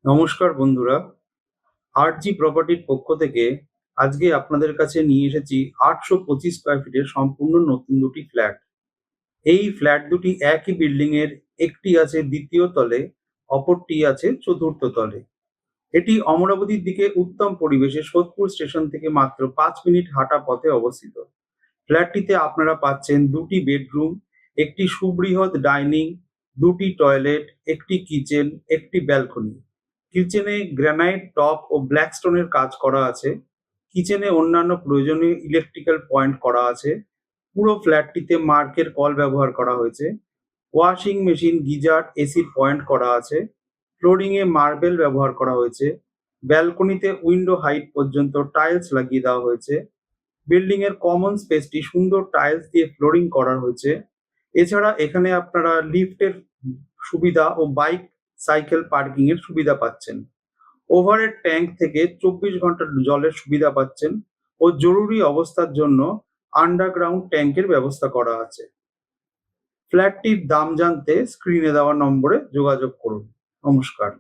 নমস্কার বন্ধুরা, আরজি প্রপার্টির পক্ষ থেকে আজকে আপনাদের কাছে নিয়ে এসেছি 825 স্কোয়ার ফিটের সম্পূর্ণ নতুন দুটি ফ্ল্যাট। এই ফ্ল্যাট দুটি একই বিল্ডিং এর, একটি আছে দ্বিতীয় তলে, অপরটি আছে চতুর্থ তলে। এটি অমরাবতীর দিকে উত্তম পরিবেশে সোদপুর স্টেশন থেকে মাত্র 5 মিনিট হাঁটা পথে অবস্থিত। ফ্ল্যাটটিতে আপনারা পাচ্ছেন দুটি বেডরুম, একটি সুবৃহৎ ডাইনিং, দুটি টয়লেট, একটি কিচেন, একটি ব্যালকনি। কিচেনে গ্রানাইট টপ ও ব্ল্যাক স্টোনের কাজ করা আছে। কিচেনে অন্যান্য প্রয়োজনীয় ইলেকট্রিক্যাল পয়েন্ট করা আছে। পুরো ফ্ল্যাটটিতে মার্কের কল ব্যবহার করা হয়েছে। ওয়াশিং মেশিন, গিজার, এসির পয়েন্ট করা আছে। ফ্লোরিং এ মার্বেল ব্যবহার করা হয়েছে। ব্যালকনিতে উইন্ডো হাইট পর্যন্ত টাইলস লাগিয়ে দেওয়া হয়েছে। বিল্ডিং এর কমন স্পেসটি সুন্দর টাইলস দিয়ে ফ্লোরিং করা হয়েছে। এছাড়া এখানে আপনারা লিফটের সুবিধা ও বাইক সাইকেল পার্কিং এর সুবিধা পাচ্ছেন। ওভারহেড ট্যাঙ্ক থেকে 24 ঘন্টা জলের সুবিধা পাচ্ছেন ও জরুরি অবস্থার জন্য আন্ডারগ্রাউন্ড ট্যাঙ্কের ব্যবস্থা করা আছে। ফ্ল্যাটটির দাম জানতে স্ক্রিনে দেওয়া নম্বরে যোগাযোগ করুন। নমস্কার।